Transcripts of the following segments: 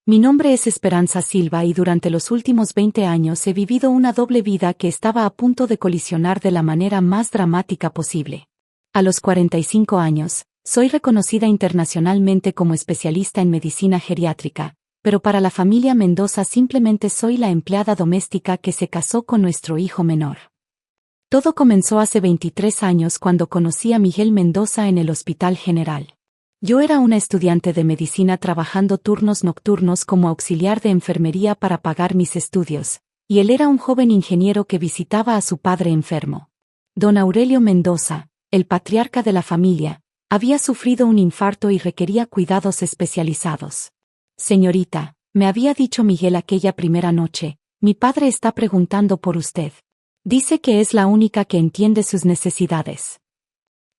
Mi nombre es Esperanza Silva y durante los últimos 20 años he vivido una doble vida que estaba a punto de colisionar de la manera más dramática posible. A los 45 años, soy reconocida internacionalmente como especialista en medicina geriátrica, pero para la familia Mendoza simplemente soy la empleada doméstica que se casó con nuestro hijo menor. Todo comenzó hace 23 años cuando conocí a Miguel Mendoza en el Hospital General. Yo era una estudiante de medicina trabajando turnos nocturnos como auxiliar de enfermería para pagar mis estudios, y él era un joven ingeniero que visitaba a su padre enfermo. Don Aurelio Mendoza, el patriarca de la familia, había sufrido un infarto y requería cuidados especializados. Señorita, me había dicho Miguel aquella primera noche, mi padre está preguntando por usted. Dice que es la única que entiende sus necesidades.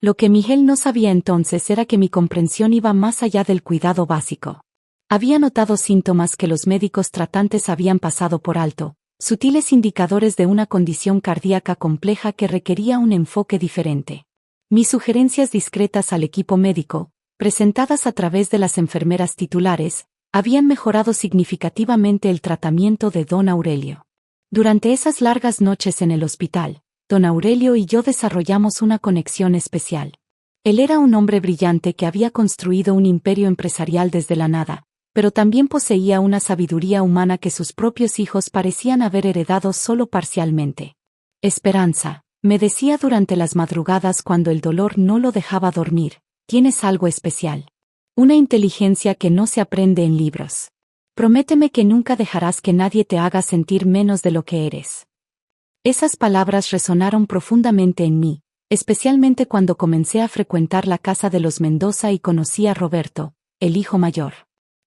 Lo que Miguel no sabía entonces era que mi comprensión iba más allá del cuidado básico. Había notado síntomas que los médicos tratantes habían pasado por alto, sutiles indicadores de una condición cardíaca compleja que requería un enfoque diferente. Mis sugerencias discretas al equipo médico, presentadas a través de las enfermeras titulares, habían mejorado significativamente el tratamiento de don Aurelio. Durante esas largas noches en el hospital, don Aurelio y yo desarrollamos una conexión especial. Él era un hombre brillante que había construido un imperio empresarial desde la nada, pero también poseía una sabiduría humana que sus propios hijos parecían haber heredado solo parcialmente. Esperanza, me decía durante las madrugadas cuando el dolor no lo dejaba dormir, tienes algo especial. Una inteligencia que no se aprende en libros. Prométeme que nunca dejarás que nadie te haga sentir menos de lo que eres. Esas palabras resonaron profundamente en mí, especialmente cuando comencé a frecuentar la casa de los Mendoza y conocí a Roberto, el hijo mayor.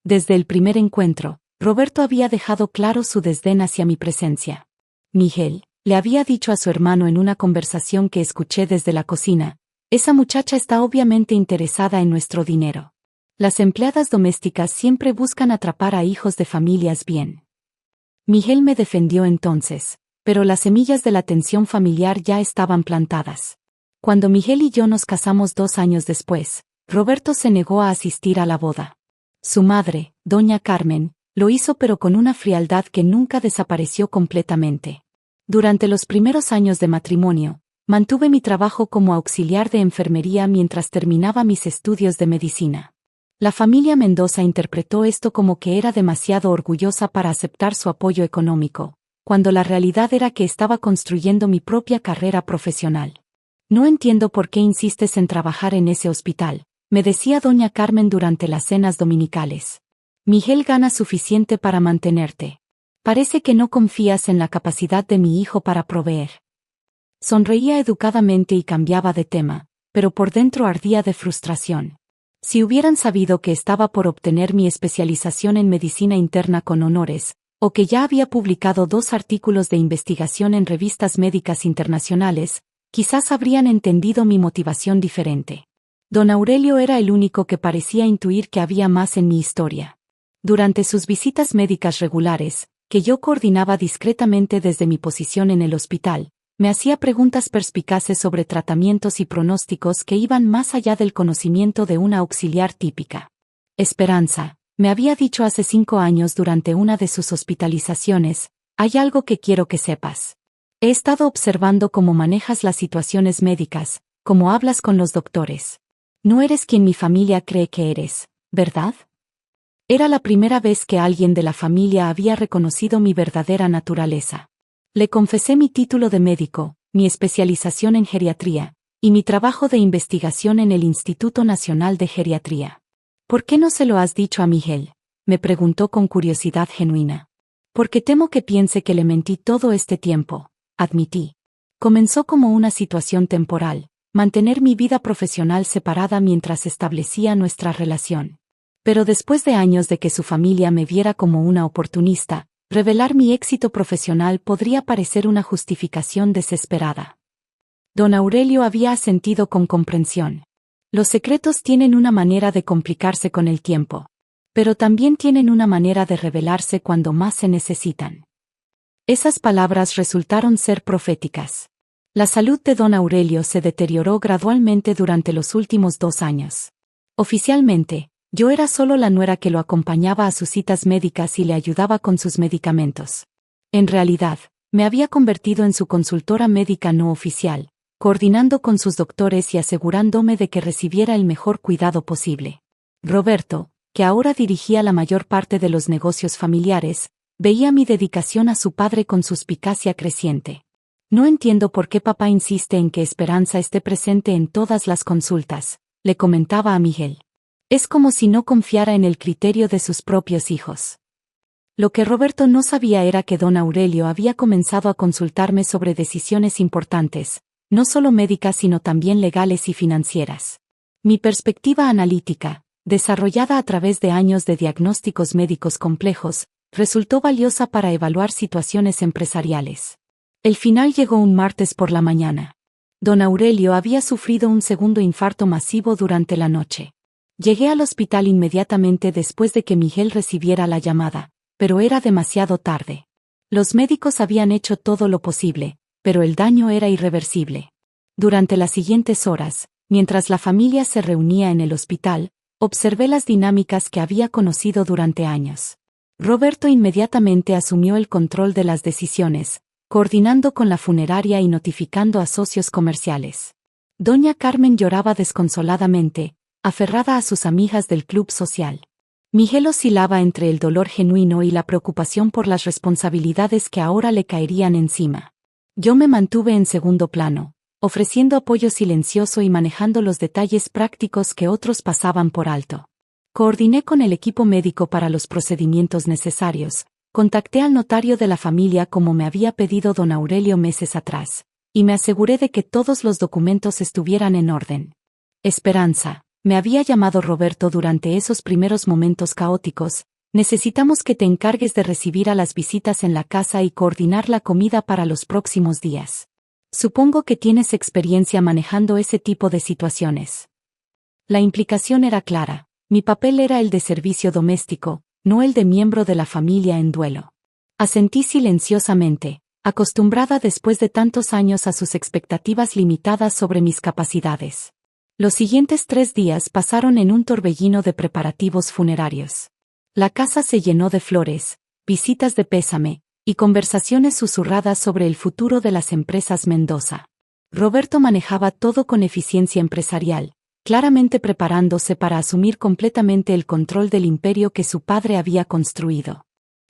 Desde el primer encuentro, Roberto había dejado claro su desdén hacia mi presencia. Miguel, le había dicho a su hermano en una conversación que escuché desde la cocina, esa muchacha está obviamente interesada en nuestro dinero. Las empleadas domésticas siempre buscan atrapar a hijos de familias bien. Miguel me defendió entonces, pero las semillas de la tensión familiar ya estaban plantadas. Cuando Miguel y yo nos casamos 2 años después, Roberto se negó a asistir a la boda. Su madre, doña Carmen, lo hizo pero con una frialdad que nunca desapareció completamente. Durante los primeros años de matrimonio, mantuve mi trabajo como auxiliar de enfermería mientras terminaba mis estudios de medicina. La familia Mendoza interpretó esto como que era demasiado orgullosa para aceptar su apoyo económico, cuando la realidad era que estaba construyendo mi propia carrera profesional. No entiendo por qué insistes en trabajar en ese hospital, me decía doña Carmen durante las cenas dominicales. Miguel gana suficiente para mantenerte. Parece que no confías en la capacidad de mi hijo para proveer. Sonreía educadamente y cambiaba de tema, pero por dentro ardía de frustración. Si hubieran sabido que estaba por obtener mi especialización en medicina interna con honores, o que ya había publicado 2 artículos de investigación en revistas médicas internacionales, quizás habrían entendido mi motivación diferente. Don Aurelio era el único que parecía intuir que había más en mi historia. Durante sus visitas médicas regulares, que yo coordinaba discretamente desde mi posición en el hospital, me hacía preguntas perspicaces sobre tratamientos y pronósticos que iban más allá del conocimiento de una auxiliar típica. Esperanza, me había dicho hace 5 años durante una de sus hospitalizaciones, hay algo que quiero que sepas. He estado observando cómo manejas las situaciones médicas, cómo hablas con los doctores. No eres quien mi familia cree que eres, ¿verdad? Era la primera vez que alguien de la familia había reconocido mi verdadera naturaleza. Le confesé mi título de médico, mi especialización en geriatría, y mi trabajo de investigación en el Instituto Nacional de Geriatría. ¿Por qué no se lo has dicho a Miguel?, me preguntó con curiosidad genuina. Porque temo que piense que le mentí todo este tiempo, admití. Comenzó como una situación temporal, mantener mi vida profesional separada mientras establecía nuestra relación. Pero después de años de que su familia me viera como una oportunista, revelar mi éxito profesional podría parecer una justificación desesperada. Don Aurelio había asentido con comprensión. Los secretos tienen una manera de complicarse con el tiempo, pero también tienen una manera de revelarse cuando más se necesitan. Esas palabras resultaron ser proféticas. La salud de don Aurelio se deterioró gradualmente durante los últimos 2 años. Oficialmente, Yo era solo la nuera que lo acompañaba a sus citas médicas y le ayudaba con sus medicamentos. En realidad, me había convertido en su consultora médica no oficial, coordinando con sus doctores y asegurándome de que recibiera el mejor cuidado posible. Roberto, que ahora dirigía la mayor parte de los negocios familiares, veía mi dedicación a su padre con suspicacia creciente. No entiendo por qué papá insiste en que Esperanza esté presente en todas las consultas, le comentaba a Miguel. Es como si no confiara en el criterio de sus propios hijos. Lo que Roberto no sabía era que don Aurelio había comenzado a consultarme sobre decisiones importantes, no solo médicas sino también legales y financieras. Mi perspectiva analítica, desarrollada a través de años de diagnósticos médicos complejos, resultó valiosa para evaluar situaciones empresariales. El final llegó un martes por la mañana. Don Aurelio había sufrido un segundo infarto masivo durante la noche. Llegué al hospital inmediatamente después de que Miguel recibiera la llamada, pero era demasiado tarde. Los médicos habían hecho todo lo posible, pero el daño era irreversible. Durante las siguientes horas, mientras la familia se reunía en el hospital, observé las dinámicas que había conocido durante años. Roberto inmediatamente asumió el control de las decisiones, coordinando con la funeraria y notificando a socios comerciales. Doña Carmen lloraba desconsoladamente, aferrada a sus amigas del club social. Miguel oscilaba entre el dolor genuino y la preocupación por las responsabilidades que ahora le caerían encima. Yo me mantuve en segundo plano, ofreciendo apoyo silencioso y manejando los detalles prácticos que otros pasaban por alto. Coordiné con el equipo médico para los procedimientos necesarios, contacté al notario de la familia como me había pedido don Aurelio meses atrás, y me aseguré de que todos los documentos estuvieran en orden. Esperanza, me había llamado Roberto durante esos primeros momentos caóticos, necesitamos que te encargues de recibir a las visitas en la casa y coordinar la comida para los próximos días. Supongo que tienes experiencia manejando ese tipo de situaciones. La implicación era clara, mi papel era el de servicio doméstico, no el de miembro de la familia en duelo. Asentí silenciosamente, acostumbrada después de tantos años a sus expectativas limitadas sobre mis capacidades. Los siguientes 3 días pasaron en un torbellino de preparativos funerarios. La casa se llenó de flores, visitas de pésame, y conversaciones susurradas sobre el futuro de las empresas Mendoza. Roberto manejaba todo con eficiencia empresarial, claramente preparándose para asumir completamente el control del imperio que su padre había construido.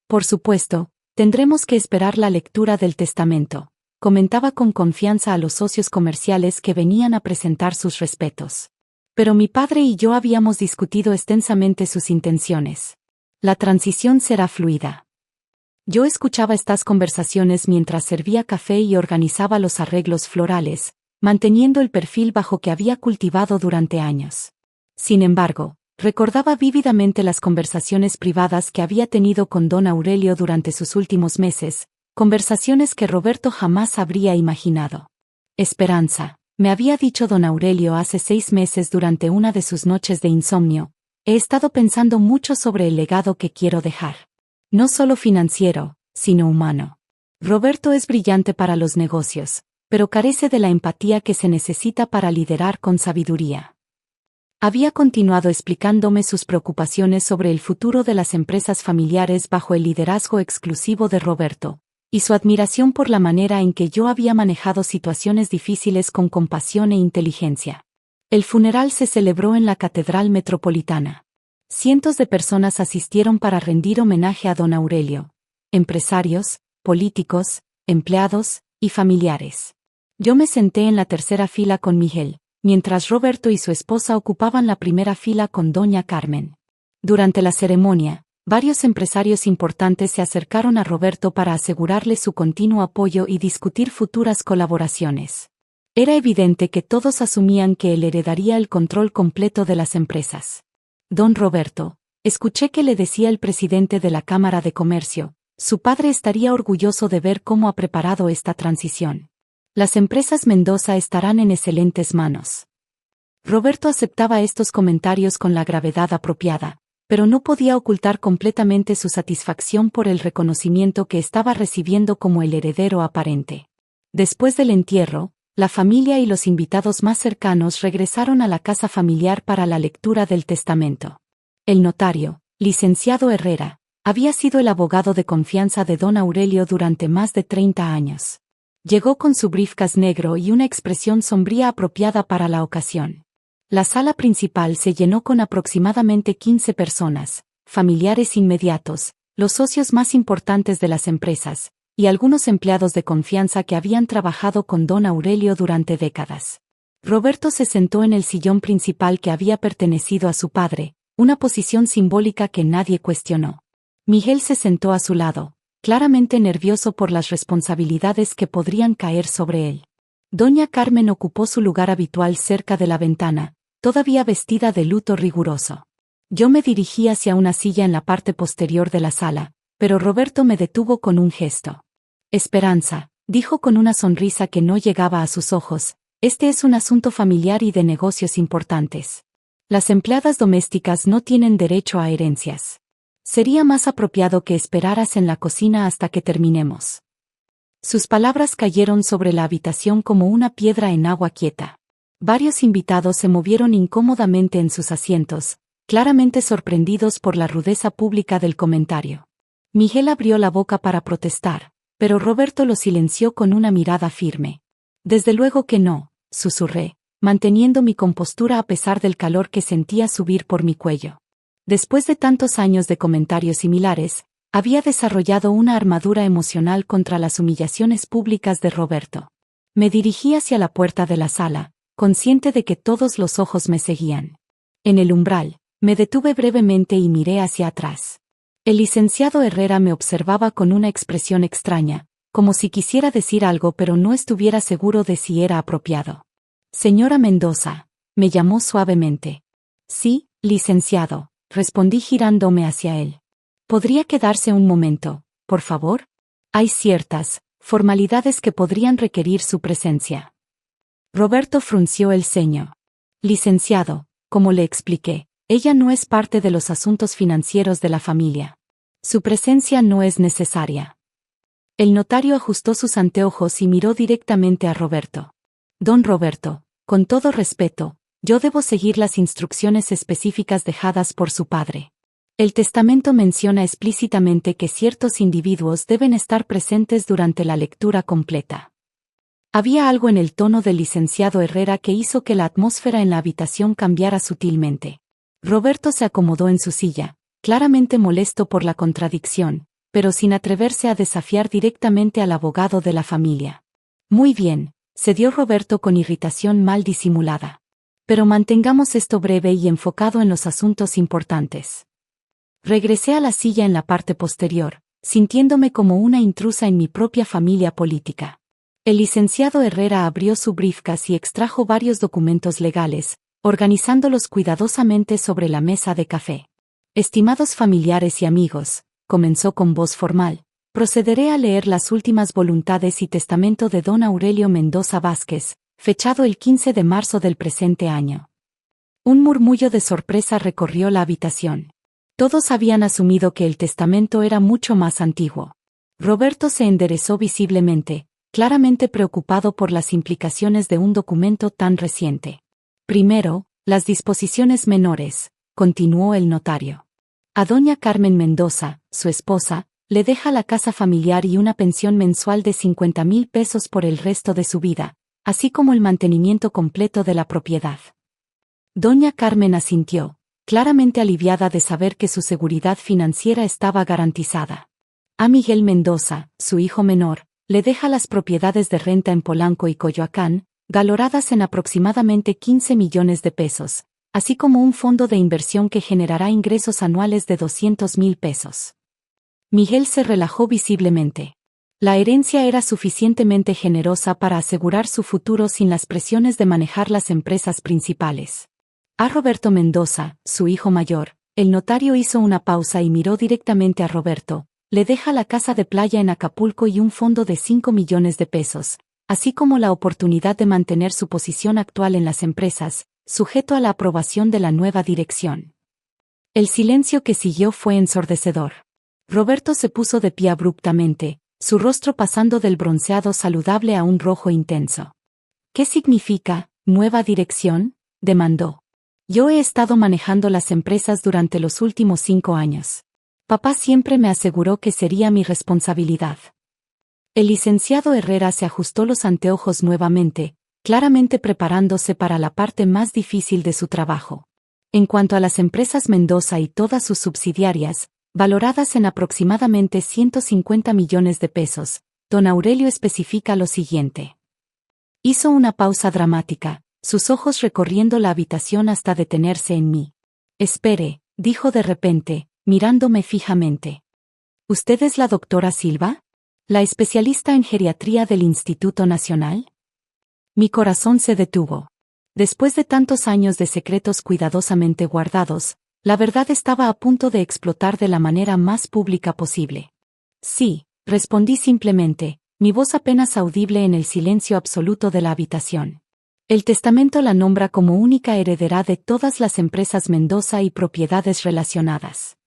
Por supuesto, tendremos que esperar la lectura del testamento, comentaba con confianza a los socios comerciales que venían a presentar sus respetos. Pero mi padre y yo habíamos discutido extensamente sus intenciones. La transición será fluida. Yo escuchaba estas conversaciones mientras servía café y organizaba los arreglos florales, manteniendo el perfil bajo que había cultivado durante años. Sin embargo, recordaba vívidamente las conversaciones privadas que había tenido con don Aurelio durante sus últimos meses, conversaciones que Roberto jamás habría imaginado. Esperanza, me había dicho don Aurelio hace 6 meses durante una de sus noches de insomnio, he estado pensando mucho sobre el legado que quiero dejar. No solo financiero, sino humano. Roberto es brillante para los negocios, pero carece de la empatía que se necesita para liderar con sabiduría. Había continuado explicándome sus preocupaciones sobre el futuro de las empresas familiares bajo el liderazgo exclusivo de Roberto, y su admiración por la manera en que yo había manejado situaciones difíciles con compasión e inteligencia. El funeral se celebró en la Catedral Metropolitana. Cientos de personas asistieron para rendir homenaje a don Aurelio, empresarios, políticos, empleados y familiares. Yo me senté en la tercera fila con Miguel, mientras Roberto y su esposa ocupaban la primera fila con doña Carmen. Durante la ceremonia, varios empresarios importantes se acercaron a Roberto para asegurarle su continuo apoyo y discutir futuras colaboraciones. Era evidente que todos asumían que él heredaría el control completo de las empresas. Don Roberto, escuché que le decía el presidente de la Cámara de Comercio, su padre estaría orgulloso de ver cómo ha preparado esta transición. Las empresas Mendoza estarán en excelentes manos. Roberto aceptaba estos comentarios con la gravedad apropiada, pero no podía ocultar completamente su satisfacción por el reconocimiento que estaba recibiendo como el heredero aparente. Después del entierro, la familia y los invitados más cercanos regresaron a la casa familiar para la lectura del testamento. El notario, licenciado Herrera, había sido el abogado de confianza de don Aurelio durante más de 30 años. Llegó con su briefcase negro y una expresión sombría apropiada para la ocasión. La sala principal se llenó con aproximadamente 15 personas, familiares inmediatos, los socios más importantes de las empresas, y algunos empleados de confianza que habían trabajado con don Aurelio durante décadas. Roberto se sentó en el sillón principal que había pertenecido a su padre, una posición simbólica que nadie cuestionó. Miguel se sentó a su lado, claramente nervioso por las responsabilidades que podrían caer sobre él. Doña Carmen ocupó su lugar habitual cerca de la ventana, todavía vestida de luto riguroso. Yo me dirigí hacia una silla en la parte posterior de la sala, pero Roberto me detuvo con un gesto. Esperanza, dijo con una sonrisa que no llegaba a sus ojos, este es un asunto familiar y de negocios importantes. Las empleadas domésticas no tienen derecho a herencias. Sería más apropiado que esperaras en la cocina hasta que terminemos. Sus palabras cayeron sobre la habitación como una piedra en agua quieta. Varios invitados se movieron incómodamente en sus asientos, claramente sorprendidos por la rudeza pública del comentario. Miguel abrió la boca para protestar, pero Roberto lo silenció con una mirada firme. Desde luego que no, susurré, manteniendo mi compostura a pesar del calor que sentía subir por mi cuello. Después de tantos años de comentarios similares, había desarrollado una armadura emocional contra las humillaciones públicas de Roberto. Me dirigí hacia la puerta de la sala, consciente de que todos los ojos me seguían. En el umbral, me detuve brevemente y miré hacia atrás. El licenciado Herrera me observaba con una expresión extraña, como si quisiera decir algo pero no estuviera seguro de si era apropiado. Señora Mendoza, me llamó suavemente. Sí, licenciado, respondí girándome hacia él. ¿Podría quedarse un momento, por favor? Hay ciertas formalidades que podrían requerir su presencia. Roberto frunció el ceño. Licenciado, como le expliqué, ella no es parte de los asuntos financieros de la familia. Su presencia no es necesaria. El notario ajustó sus anteojos y miró directamente a Roberto. Don Roberto, con todo respeto, yo debo seguir las instrucciones específicas dejadas por su padre. El testamento menciona explícitamente que ciertos individuos deben estar presentes durante la lectura completa. Había algo en el tono del licenciado Herrera que hizo que la atmósfera en la habitación cambiara sutilmente. Roberto se acomodó en su silla, claramente molesto por la contradicción, pero sin atreverse a desafiar directamente al abogado de la familia. Muy bien, cedió Roberto con irritación mal disimulada. Pero mantengamos esto breve y enfocado en los asuntos importantes. Regresé a la silla en la parte posterior, sintiéndome como una intrusa en mi propia familia política. El licenciado Herrera abrió su briefcase y extrajo varios documentos legales, organizándolos cuidadosamente sobre la mesa de café. Estimados familiares y amigos, comenzó con voz formal, procederé a leer las últimas voluntades y testamento de don Aurelio Mendoza Vázquez, fechado el 15 de marzo del presente año. Un murmullo de sorpresa recorrió la habitación. Todos habían asumido que el testamento era mucho más antiguo. Roberto se enderezó visiblemente, claramente preocupado por las implicaciones de un documento tan reciente. Primero, las disposiciones menores, continuó el notario. A doña Carmen Mendoza, su esposa, le deja la casa familiar y una pensión mensual de 50,000 pesos por el resto de su vida, así como el mantenimiento completo de la propiedad. Doña Carmen asintió, claramente aliviada de saber que su seguridad financiera estaba garantizada. A Miguel Mendoza, su hijo menor, le deja las propiedades de renta en Polanco y Coyoacán, valoradas en aproximadamente 15 millones de pesos, así como un fondo de inversión que generará ingresos anuales de 200,000 pesos. Miguel se relajó visiblemente. La herencia era suficientemente generosa para asegurar su futuro sin las presiones de manejar las empresas principales. A Roberto Mendoza, su hijo mayor, el notario hizo una pausa y miró directamente a Roberto, le deja la casa de playa en Acapulco y un fondo de 5 millones de pesos, así como la oportunidad de mantener su posición actual en las empresas, sujeto a la aprobación de la nueva dirección. El silencio que siguió fue ensordecedor. Roberto se puso de pie abruptamente, su rostro pasando del bronceado saludable a un rojo intenso. ¿Qué significa, nueva dirección?, demandó. Yo he estado manejando las empresas durante los últimos 5 años. Papá siempre me aseguró que sería mi responsabilidad. El licenciado Herrera se ajustó los anteojos nuevamente, claramente preparándose para la parte más difícil de su trabajo. En cuanto a las empresas Mendoza y todas sus subsidiarias, valoradas en aproximadamente 150 millones de pesos, don Aurelio especifica lo siguiente. Hizo una pausa dramática, sus ojos recorriendo la habitación hasta detenerse en mí. Espere, dijo de repente, mirándome fijamente. ¿Usted es la doctora Silva? ¿La especialista en geriatría del Instituto Nacional? Mi corazón se detuvo. Después de tantos años de secretos cuidadosamente guardados, la verdad estaba a punto de explotar de la manera más pública posible. Sí, respondí simplemente, mi voz apenas audible en el silencio absoluto de la habitación. El testamento la nombra como única heredera de todas las empresas Mendoza y propiedades relacionadas.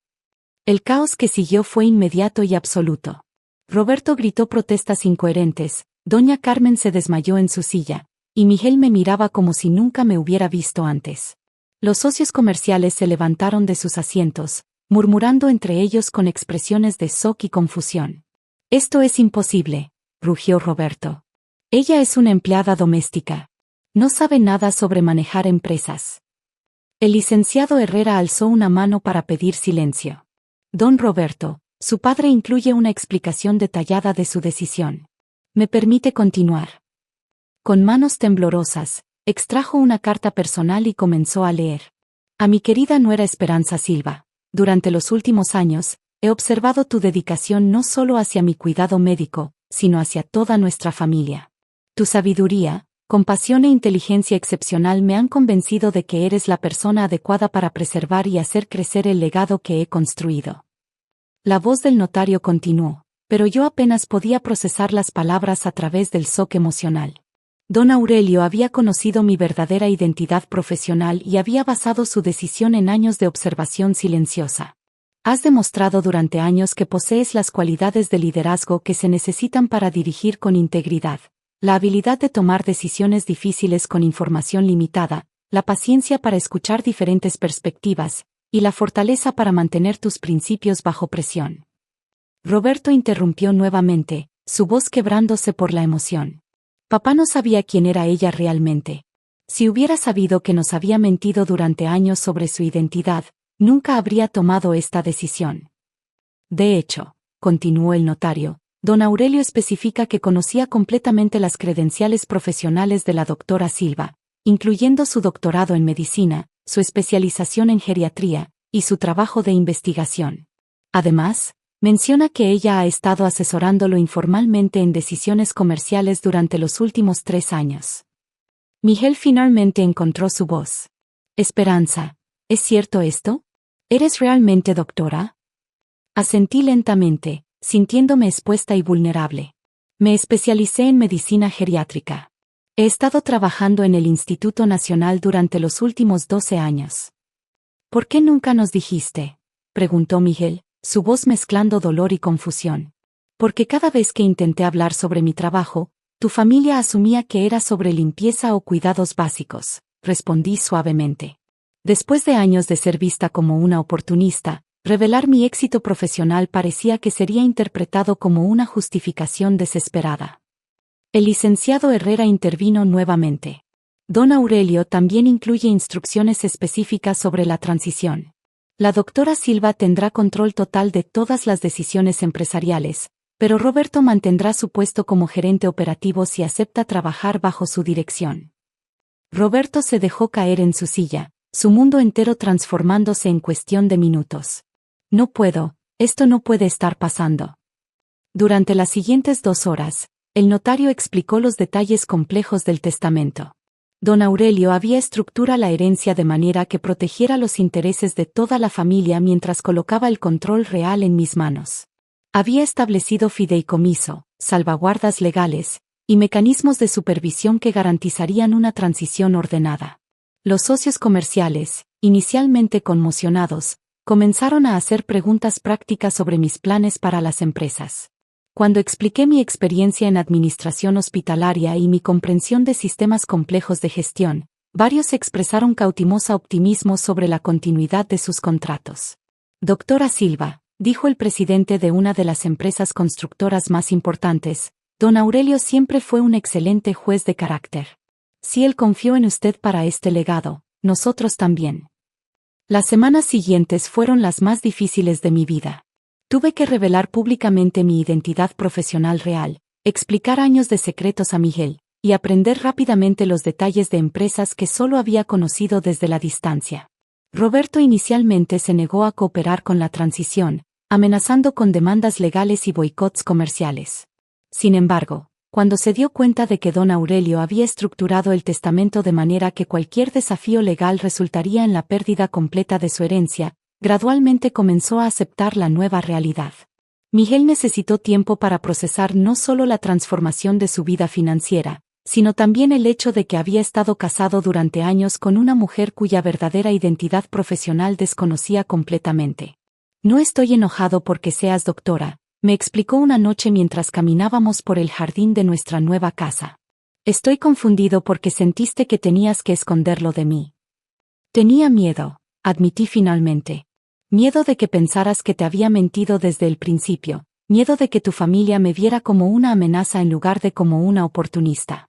El caos que siguió fue inmediato y absoluto. Roberto gritó protestas incoherentes, doña Carmen se desmayó en su silla, y Miguel me miraba como si nunca me hubiera visto antes. Los socios comerciales se levantaron de sus asientos, murmurando entre ellos con expresiones de shock y confusión. «Esto es imposible», rugió Roberto. «Ella es una empleada doméstica. No sabe nada sobre manejar empresas». El licenciado Herrera alzó una mano para pedir silencio. «Don Roberto, su padre incluye una explicación detallada de su decisión. ¿Me permite continuar?». Con manos temblorosas, extrajo una carta personal y comenzó a leer. «A mi querida nuera Esperanza Silva, durante los últimos años, he observado tu dedicación no solo hacia mi cuidado médico, sino hacia toda nuestra familia. Tu sabiduría, compasión e inteligencia excepcional me han convencido de que eres la persona adecuada para preservar y hacer crecer el legado que he construido». La voz del notario continuó, pero yo apenas podía procesar las palabras a través del shock emocional. Don Aurelio había conocido mi verdadera identidad profesional y había basado su decisión en años de observación silenciosa. «Has demostrado durante años que posees las cualidades de liderazgo que se necesitan para dirigir con integridad, la habilidad de tomar decisiones difíciles con información limitada, la paciencia para escuchar diferentes perspectivas, y la fortaleza para mantener tus principios bajo presión». Roberto interrumpió nuevamente, su voz quebrándose por la emoción. Papá no sabía quién era ella realmente. Si hubiera sabido que nos había mentido durante años sobre su identidad, nunca habría tomado esta decisión. De hecho, continuó el notario, don Aurelio especifica que conocía completamente las credenciales profesionales de la doctora Silva, incluyendo su doctorado en medicina, su especialización en geriatría, y su trabajo de investigación. Además, menciona que ella ha estado asesorándolo informalmente en decisiones comerciales durante los últimos 3 años. Miguel finalmente encontró su voz. «Esperanza, ¿es cierto esto? ¿Eres realmente doctora?». Asentí lentamente, sintiéndome expuesta y vulnerable. Me especialicé en medicina geriátrica. He estado trabajando en el Instituto Nacional durante los últimos 12 años. «¿Por qué nunca nos dijiste?», preguntó Miguel, su voz mezclando dolor y confusión. «Porque cada vez que intenté hablar sobre mi trabajo, tu familia asumía que era sobre limpieza o cuidados básicos», respondí suavemente. Después de años de ser vista como una oportunista, revelar mi éxito profesional parecía que sería interpretado como una justificación desesperada. El licenciado Herrera intervino nuevamente. «Don Aurelio también incluye instrucciones específicas sobre la transición. La doctora Silva tendrá control total de todas las decisiones empresariales, pero Roberto mantendrá su puesto como gerente operativo si acepta trabajar bajo su dirección». Roberto se dejó caer en su silla, su mundo entero transformándose en cuestión de minutos. «No puedo, esto no puede estar pasando». Durante las siguientes 2 horas, el notario explicó los detalles complejos del testamento. Don Aurelio había estructurado la herencia de manera que protegiera los intereses de toda la familia mientras colocaba el control real en mis manos. Había establecido fideicomiso, salvaguardas legales, y mecanismos de supervisión que garantizarían una transición ordenada. Los socios comerciales, inicialmente conmocionados, comenzaron a hacer preguntas prácticas sobre mis planes para las empresas. Cuando expliqué mi experiencia en administración hospitalaria y mi comprensión de sistemas complejos de gestión, Varios expresaron cauteloso optimismo sobre la continuidad de sus contratos. Doctora Silva, dijo el presidente de una de las empresas constructoras más importantes, don Aurelio siempre fue un excelente juez de carácter. Si él confió en usted para este legado, nosotros también. Las semanas siguientes fueron las más difíciles de mi vida. Tuve que revelar públicamente mi identidad profesional real, explicar años de secretos a Miguel, y aprender rápidamente los detalles de empresas que solo había conocido desde la distancia. Roberto inicialmente se negó a cooperar con la transición, amenazando con demandas legales y boicots comerciales. Sin embargo, cuando se dio cuenta de que don Aurelio había estructurado el testamento de manera que cualquier desafío legal resultaría en la pérdida completa de su herencia, gradualmente comenzó a aceptar la nueva realidad. Miguel necesitó tiempo para procesar no solo la transformación de su vida financiera, sino también el hecho de que había estado casado durante años con una mujer cuya verdadera identidad profesional desconocía completamente. No estoy enojado porque seas doctora, me explicó una noche mientras caminábamos por el jardín de nuestra nueva casa. Estoy confundido porque sentiste que tenías que esconderlo de mí. Tenía miedo, admití finalmente. Miedo de que pensaras que te había mentido desde el principio, miedo de que tu familia me viera como una amenaza en lugar de como una oportunista.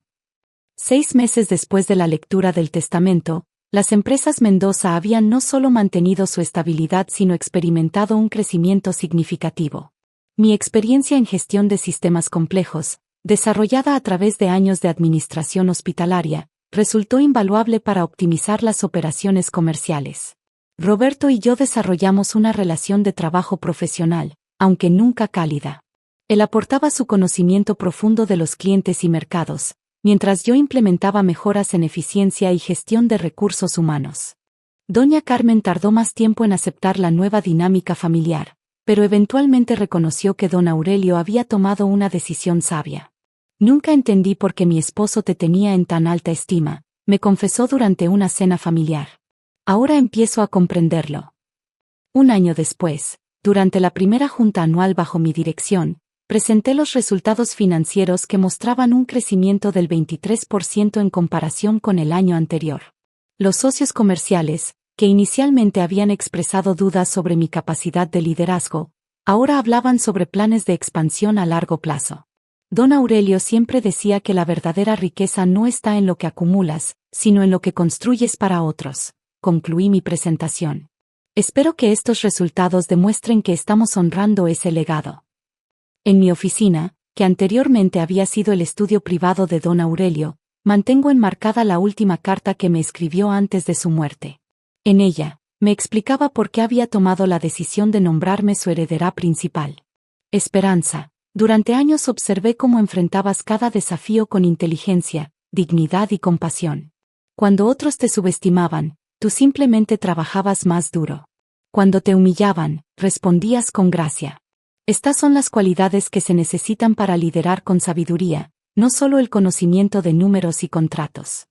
6 meses después de la lectura del testamento, las empresas Mendoza habían no solo mantenido su estabilidad sino experimentado un crecimiento significativo. Mi experiencia en gestión de sistemas complejos, desarrollada a través de años de administración hospitalaria, resultó invaluable para optimizar las operaciones comerciales. Roberto y yo desarrollamos una relación de trabajo profesional, aunque nunca cálida. Él aportaba su conocimiento profundo de los clientes y mercados, mientras yo implementaba mejoras en eficiencia y gestión de recursos humanos. Doña Carmen tardó más tiempo en aceptar la nueva dinámica familiar, pero eventualmente reconoció que don Aurelio había tomado una decisión sabia. Nunca entendí por qué mi esposo te tenía en tan alta estima, me confesó durante una cena familiar. Ahora empiezo a comprenderlo. Un año después, durante la primera junta anual bajo mi dirección, presenté los resultados financieros que mostraban un crecimiento del 23% en comparación con el año anterior. Los socios comerciales, que inicialmente habían expresado dudas sobre mi capacidad de liderazgo, ahora hablaban sobre planes de expansión a largo plazo. Don Aurelio siempre decía que la verdadera riqueza no está en lo que acumulas, sino en lo que construyes para otros. Concluí mi presentación. Espero que estos resultados demuestren que estamos honrando ese legado. En mi oficina, que anteriormente había sido el estudio privado de don Aurelio, mantengo enmarcada la última carta que me escribió antes de su muerte. En ella, me explicaba por qué había tomado la decisión de nombrarme su heredera principal. Esperanza, durante años observé cómo enfrentabas cada desafío con inteligencia, dignidad y compasión. Cuando otros te subestimaban, tú simplemente trabajabas más duro. Cuando te humillaban, respondías con gracia. Estas son las cualidades que se necesitan para liderar con sabiduría, no solo el conocimiento de números y contratos.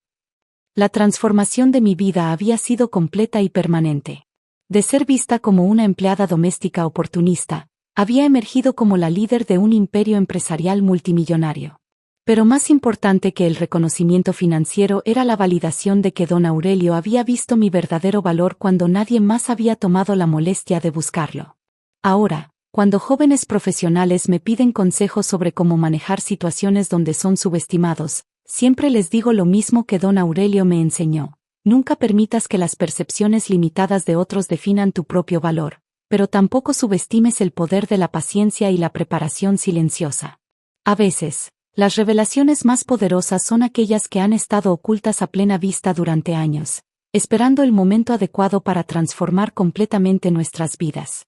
La transformación de mi vida había sido completa y permanente. De ser vista como una empleada doméstica oportunista, había emergido como la líder de un imperio empresarial multimillonario. Pero más importante que el reconocimiento financiero era la validación de que don Aurelio había visto mi verdadero valor cuando nadie más había tomado la molestia de buscarlo. Ahora, cuando jóvenes profesionales me piden consejos sobre cómo manejar situaciones donde son subestimados, siempre les digo lo mismo que don Aurelio me enseñó. Nunca permitas que las percepciones limitadas de otros definan tu propio valor, pero tampoco subestimes el poder de la paciencia y la preparación silenciosa. A veces, las revelaciones más poderosas son aquellas que han estado ocultas a plena vista durante años, esperando el momento adecuado para transformar completamente nuestras vidas.